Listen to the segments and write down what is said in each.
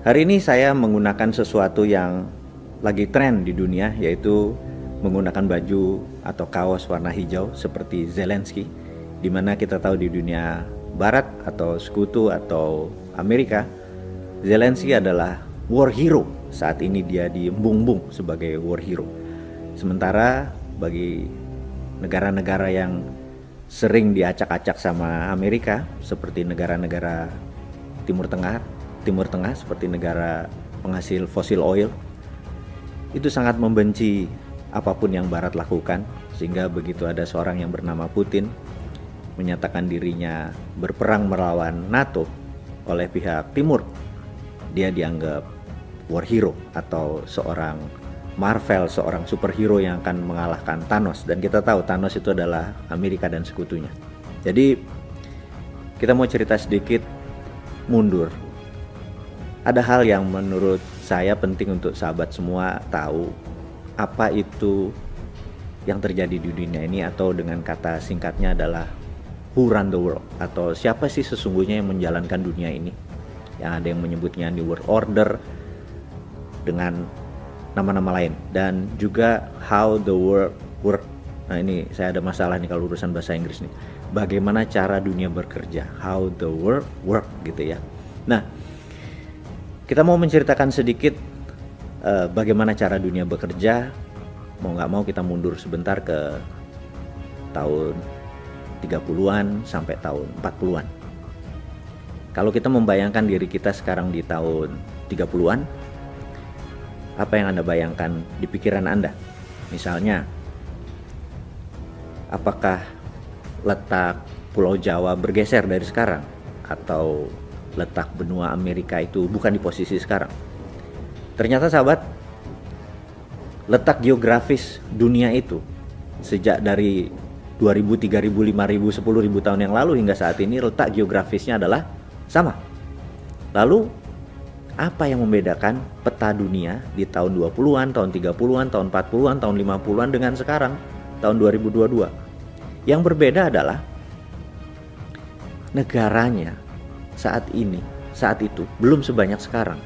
Hari ini saya menggunakan sesuatu yang lagi tren di dunia, yaitu menggunakan baju atau kaos warna hijau seperti Zelensky, di mana kita tahu di dunia barat atau sekutu atau Amerika, Zelensky adalah war hero. Saat ini dia diembung-embung sebagai war hero. Sementara bagi negara-negara yang sering diacak-acak sama Amerika, seperti negara-negara Timur Tengah seperti negara penghasil fosil oil, itu sangat membenci apapun yang Barat lakukan, sehingga begitu ada seorang yang bernama Putin menyatakan dirinya berperang melawan NATO oleh pihak Timur, dia dianggap war hero atau seorang Marvel, seorang superhero yang akan mengalahkan Thanos. Dan kita tahu Thanos itu adalah Amerika dan sekutunya. Jadi kita mau cerita sedikit mundur. Ada hal yang menurut saya penting untuk sahabat semua tahu, apa itu yang terjadi di dunia ini, atau dengan kata singkatnya adalah who run the world, atau siapa sih sesungguhnya yang menjalankan dunia ini. Yang ada yang menyebutnya New World Order dengan nama-nama lain, dan juga how the world work. Nah, ini saya ada masalah nih kalau urusan bahasa Inggris nih. Bagaimana cara dunia bekerja, how the world work gitu ya. Nah, kita mau menceritakan sedikit bagaimana cara dunia bekerja. Mau nggak mau kita mundur sebentar ke tahun 30-an sampai tahun 40-an. Kalau kita membayangkan diri kita sekarang di tahun 30-an, apa yang Anda bayangkan di pikiran Anda? Misalnya, apakah letak Pulau Jawa bergeser dari sekarang? Atau letak benua Amerika itu bukan di posisi sekarang? Ternyata sahabat, letak geografis dunia itu sejak dari 2000, 3000, 5000, 10.000 tahun yang lalu hingga saat ini, letak geografisnya adalah sama. Lalu apa yang membedakan peta dunia di tahun 20-an, tahun 30-an, tahun 40-an, tahun 50-an dengan sekarang, tahun 2022? Yang berbeda adalah negaranya saat itu belum sebanyak sekarang.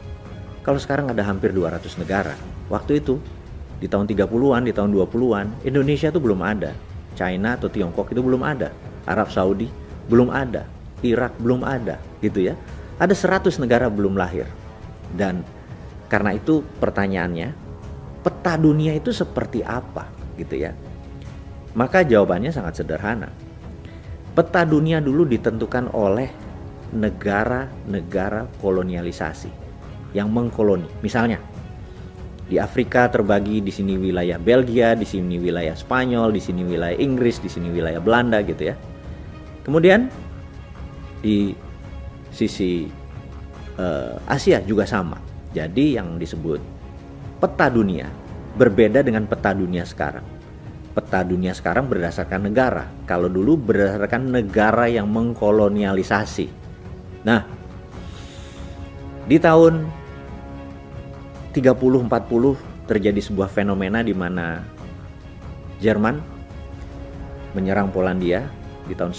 Kalau sekarang ada hampir 200 negara. Waktu itu di tahun 30-an, di tahun 20-an, Indonesia itu belum ada. China atau Tiongkok itu belum ada. Arab Saudi belum ada. Irak belum ada, gitu ya. Ada 100 negara belum lahir. Dan karena itu pertanyaannya, peta dunia itu seperti apa, gitu ya. Maka jawabannya sangat sederhana. Peta dunia dulu ditentukan oleh negara-negara kolonialisasi yang mengkoloni. Misalnya di Afrika terbagi, di sini wilayah Belgia, di sini wilayah Spanyol, di sini wilayah Inggris, di sini wilayah Belanda, gitu ya. Kemudian di sisi Asia juga sama. Jadi yang disebut peta dunia berbeda dengan peta dunia sekarang. Peta dunia sekarang berdasarkan negara. Kalau dulu berdasarkan negara yang mengkolonialisasi. Nah, di tahun 30-40 terjadi sebuah fenomena di mana Jerman menyerang Polandia di tahun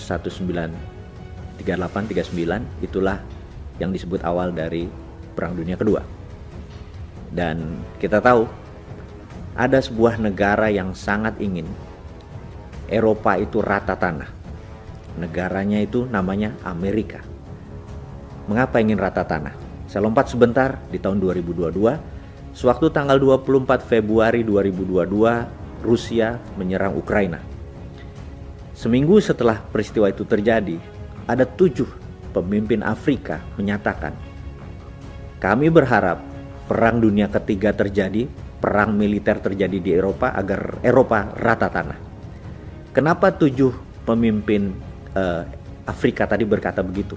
1938-39. Itulah yang disebut awal dari Perang Dunia Kedua. Dan kita tahu ada sebuah negara yang sangat ingin Eropa itu rata tanah. Negaranya itu namanya Amerika. Mengapa ingin rata tanah? Saya lompat sebentar di tahun 2022. Sewaktu tanggal 24 Februari 2022, Rusia menyerang Ukraina. Seminggu setelah peristiwa itu terjadi, ada 7 pemimpin Afrika menyatakan, kami berharap perang dunia ketiga terjadi, perang militer terjadi di Eropa agar Eropa rata tanah. Kenapa 7 pemimpin Afrika tadi berkata begitu?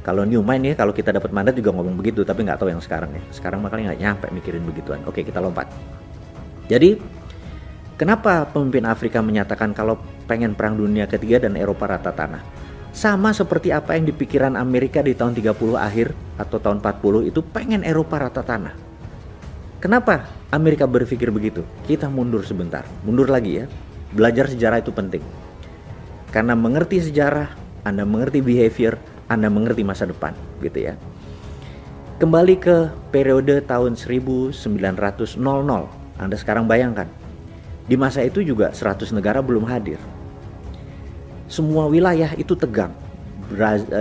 Kalau Newman ya, kalau kita dapat mandat juga ngomong begitu, tapi nggak tahu yang sekarang ya. Sekarang makanya nggak nyampe mikirin begituan. Oke, kita lompat. Jadi kenapa pemimpin Afrika menyatakan kalau pengen perang dunia ketiga dan Eropa rata tanah? Sama seperti apa yang dipikiran Amerika di tahun 30 akhir atau tahun 40 itu, pengen Eropa rata tanah. Kenapa Amerika berpikir begitu? Kita mundur sebentar, mundur lagi ya. Belajar sejarah itu penting. Karena mengerti sejarah, Anda mengerti behavior, Anda mengerti masa depan, gitu ya. Kembali ke periode tahun 1900. Anda sekarang bayangkan, di masa itu juga 100 negara belum hadir. Semua wilayah itu tegang.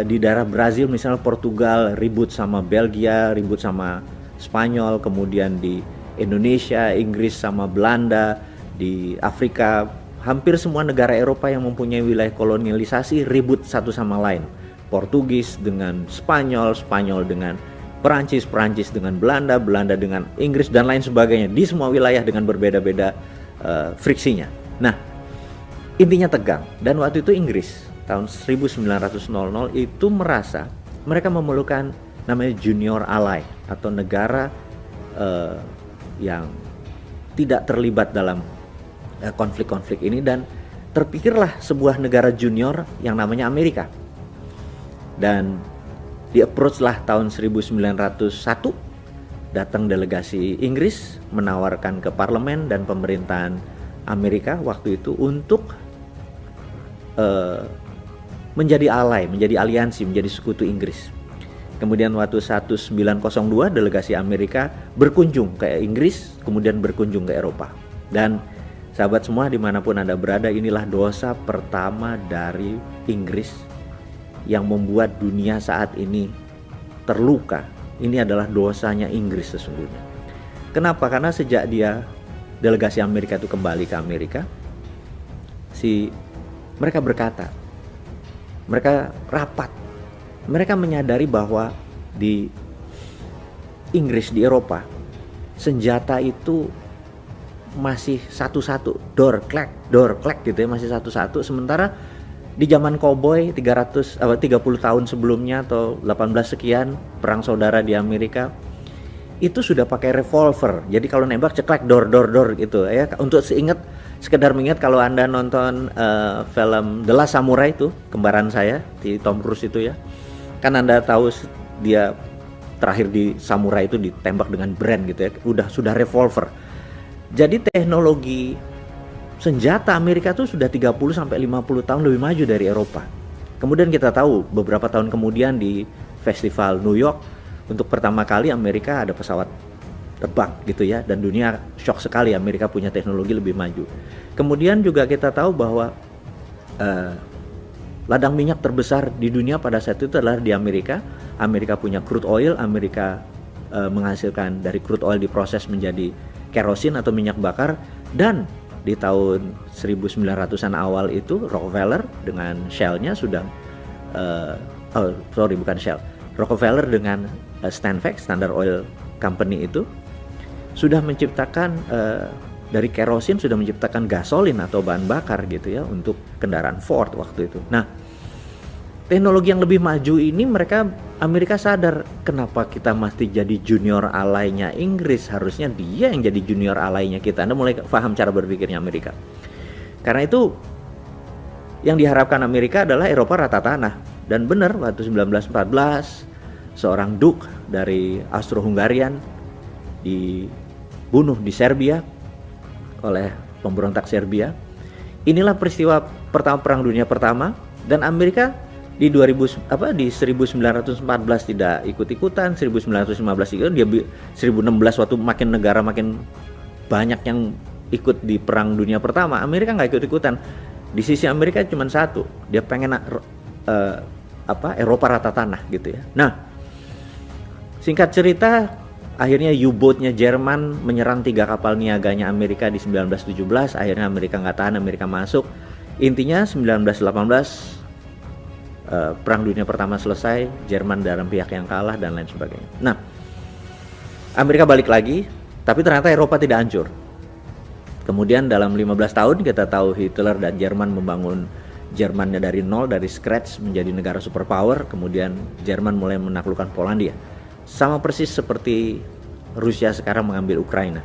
Di daerah Brazil misalnya, Portugal ribut sama Belgia, ribut sama Spanyol, kemudian di Indonesia, Inggris sama Belanda, di Afrika, hampir semua negara Eropa yang mempunyai wilayah kolonialisasi ribut satu sama lain. Portugis dengan Spanyol, Spanyol dengan Perancis, Perancis dengan Belanda, Belanda dengan Inggris, dan lain sebagainya. Di semua wilayah dengan berbeda-beda friksinya. Nah, intinya tegang. Dan waktu itu Inggris tahun 1900 itu merasa mereka memerlukan namanya junior ally, atau negara yang tidak terlibat dalam konflik-konflik ini, dan terpikirlah sebuah negara junior yang namanya Amerika. Dan di-approach lah tahun 1901, datang delegasi Inggris menawarkan ke parlemen dan pemerintahan Amerika waktu itu untuk menjadi ally, menjadi aliansi, menjadi sekutu Inggris. Kemudian waktu 1902 delegasi Amerika berkunjung ke Inggris, kemudian berkunjung ke Eropa. Dan sahabat semua dimanapun Anda berada, inilah dosa pertama dari Inggris yang membuat dunia saat ini terluka. Ini adalah dosanya Inggris sesungguhnya. Kenapa? Karena sejak delegasi Amerika itu kembali ke Amerika, mereka berkata, mereka rapat, mereka menyadari bahwa di Inggris, di Eropa, senjata itu masih satu-satu, door clack gitu ya, masih satu-satu. Sementara di zaman koboi 30 tahun sebelumnya atau 18 sekian, perang saudara di Amerika, itu sudah pakai revolver. Jadi kalau nembak ceklek door gitu ya. Untuk sekedar mengingat, kalau Anda nonton film The Last Samurai itu, kembaran saya di Tom Cruise itu ya, kan Anda tahu dia terakhir di Samurai itu ditembak dengan brand gitu ya, sudah revolver. Jadi teknologi senjata Amerika tuh sudah 30-50 tahun lebih maju dari Eropa. Kemudian kita tahu beberapa tahun kemudian di Festival New York, untuk pertama kali Amerika ada pesawat terbang gitu ya, dan dunia shock sekali, Amerika punya teknologi lebih maju. Kemudian juga kita tahu bahwa ladang minyak terbesar di dunia pada saat itu adalah di Amerika. Amerika punya crude oil, Amerika menghasilkan dari crude oil diproses menjadi kerosin atau minyak bakar. Dan di tahun 1900-an awal itu Rockefeller dengan Shell-nya sudah Rockefeller dengan Standard Oil Company itu sudah menciptakan dari kerosin, sudah menciptakan gasolin atau bahan bakar gitu ya untuk kendaraan Ford waktu itu. Nah, teknologi yang lebih maju ini Amerika sadar, kenapa kita mesti jadi junior alainya Inggris, harusnya dia yang jadi junior alainya kita. Anda mulai paham cara berpikirnya Amerika. Karena itu yang diharapkan Amerika adalah Eropa rata tanah. Dan benar, waktu 1914 seorang Duke dari Austro-Hungarian dibunuh di Serbia oleh pemberontak Serbia. Inilah peristiwa Perang Dunia Pertama, dan Amerika di 1914 tidak ikut-ikutan, 1915 ikut, dia 1916 waktu makin negara makin banyak yang ikut di Perang Dunia Pertama, Amerika nggak ikut-ikutan. Di sisi Amerika cuma satu, dia pengen Eropa rata tanah gitu ya. Nah, singkat cerita, akhirnya U-boatnya Jerman menyerang 3 kapal niaganya Amerika di 1917. Akhirnya Amerika nggak tahan, Amerika masuk. Intinya 1918 Perang Dunia Pertama selesai, Jerman dalam pihak yang kalah dan lain sebagainya. Nah, Amerika balik lagi, tapi ternyata Eropa tidak hancur. Kemudian dalam 15 tahun kita tahu Hitler dan Jerman membangun Jermannya dari nol, dari scratch menjadi negara superpower. Kemudian Jerman mulai menaklukkan Polandia. Sama persis seperti Rusia sekarang mengambil Ukraina,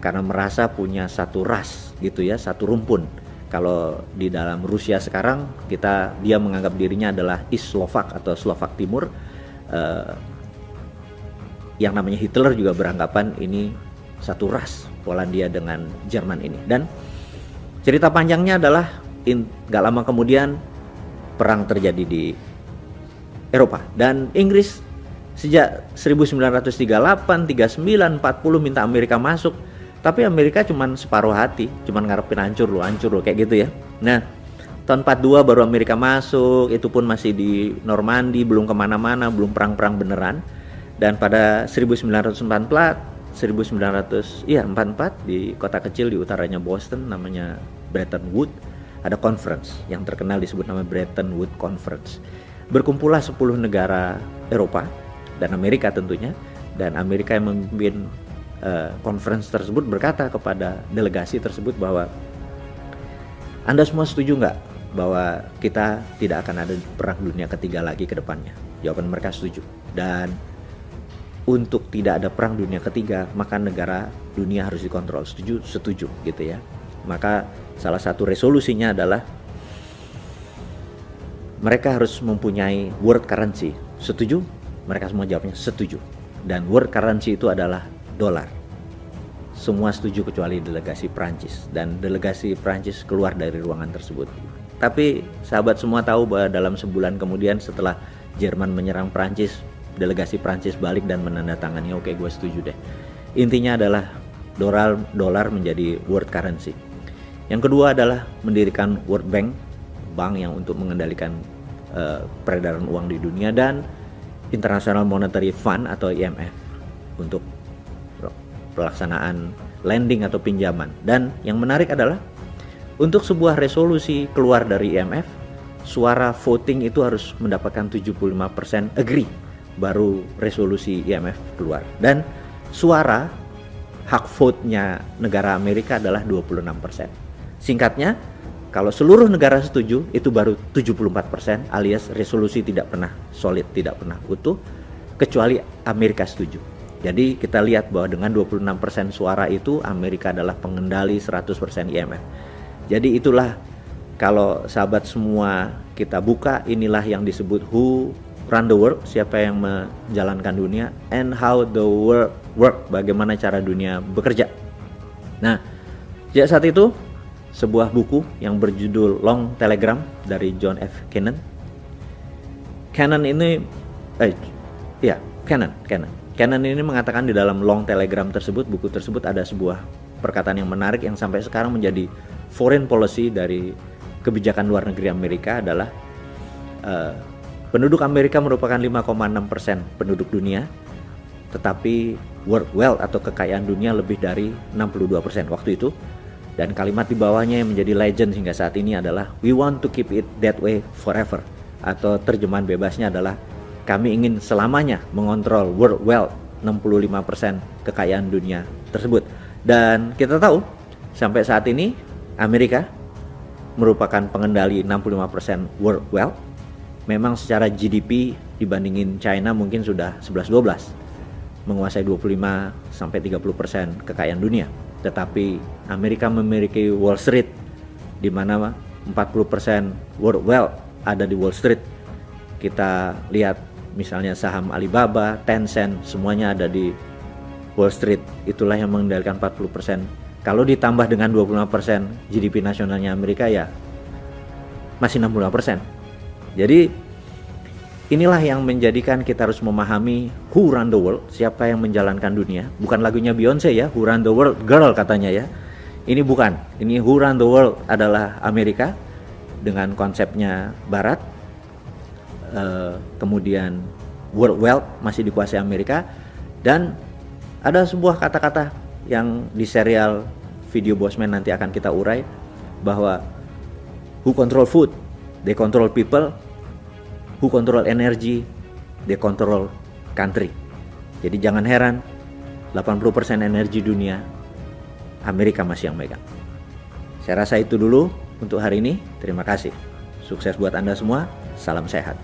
karena merasa punya satu ras gitu ya, satu rumpun. Kalau di dalam Rusia sekarang dia menganggap dirinya adalah East Slovak atau Slovak Timur. Yang namanya Hitler juga beranggapan ini satu ras, Polandia dengan Jerman ini. Dan cerita panjangnya adalah gak lama kemudian perang terjadi di Eropa, dan Inggris Sejak 1938, 39, 40 minta Amerika masuk, tapi Amerika cuman separuh hati, cuman ngarepin hancur lo kayak gitu ya. Nah, tahun 42 baru Amerika masuk, itu pun masih di Normandy, belum kemana-mana, belum perang-perang beneran. Dan pada 1944 di kota kecil di utaranya Boston namanya Bretton Woods, ada conference yang terkenal disebut nama Bretton Woods Conference. Berkumpullah 10 negara Eropa dan Amerika tentunya, dan Amerika yang memimpin conference tersebut berkata kepada delegasi tersebut bahwa Anda semua setuju nggak bahwa kita tidak akan ada perang dunia ketiga lagi ke depannya? Jawaban mereka setuju. Dan untuk tidak ada perang dunia ketiga, maka negara dunia harus dikontrol. Setuju gitu ya. Maka salah satu resolusinya adalah mereka harus mempunyai world currency. Setuju? Mereka semua jawabnya setuju. Dan world currency itu adalah dolar. Semua setuju kecuali delegasi Prancis, dan delegasi Prancis keluar dari ruangan tersebut. Tapi sahabat semua tahu bahwa dalam sebulan kemudian setelah Jerman menyerang Prancis, delegasi Prancis balik dan menandatangani, oke gue setuju deh. Intinya adalah dolar menjadi world currency. Yang kedua adalah mendirikan World Bank, bank yang untuk mengendalikan peredaran uang di dunia, dan International Monetary Fund atau IMF untuk pelaksanaan lending atau pinjaman. Dan yang menarik adalah untuk sebuah resolusi keluar dari IMF, suara voting itu harus mendapatkan 75% agree baru resolusi IMF keluar. Dan suara hak vote-nya negara Amerika adalah 26%. Singkatnya, kalau seluruh negara setuju itu baru 74%, alias resolusi tidak pernah solid, tidak pernah utuh, kecuali Amerika setuju. Jadi kita lihat bahwa dengan 26% suara itu Amerika adalah pengendali 100% IMF. Jadi itulah, kalau sahabat semua kita buka, inilah yang disebut who run the world, siapa yang menjalankan dunia, and how the world work, bagaimana cara dunia bekerja. Nah, sejak saat itu sebuah buku yang berjudul Long Telegram dari John F. Cannon. Cannon ini mengatakan di dalam Long Telegram tersebut, buku tersebut ada sebuah perkataan yang menarik yang sampai sekarang menjadi foreign policy dari kebijakan luar negeri Amerika adalah penduduk Amerika merupakan 5,6% penduduk dunia, tetapi world wealth atau kekayaan dunia lebih dari 62% waktu itu. Dan kalimat di bawahnya yang menjadi legend hingga saat ini adalah we want to keep it that way forever, atau terjemahan bebasnya adalah kami ingin selamanya mengontrol world wealth, 65% kekayaan dunia tersebut. Dan kita tahu sampai saat ini Amerika merupakan pengendali 65% world wealth. Memang secara GDP dibandingin China mungkin sudah 11-12, menguasai 25-30% kekayaan dunia. Tetapi Amerika memiliki Wall Street, di mana 40% world wealth ada di Wall Street. Kita lihat misalnya saham Alibaba, Tencent, semuanya ada di Wall Street. Itulah yang mengendalikan 40%. Kalau ditambah dengan 25% GDP nasionalnya Amerika, ya masih 65%. Jadi inilah yang menjadikan kita harus memahami who run the world, siapa yang menjalankan dunia. Bukan lagunya Beyonce ya, who run the world girl katanya ya. Ini bukan, ini who run the world adalah Amerika dengan konsepnya Barat. Kemudian world wealth masih dikuasai Amerika. Dan ada sebuah kata-kata yang di serial video Bosman nanti akan kita urai, bahwa who control food, they control people. Who control energy, they control country. Jadi jangan heran 80% energi dunia Amerika masih yang megang. Saya rasa itu dulu untuk hari ini. Terima kasih. Sukses buat Anda semua. Salam sehat.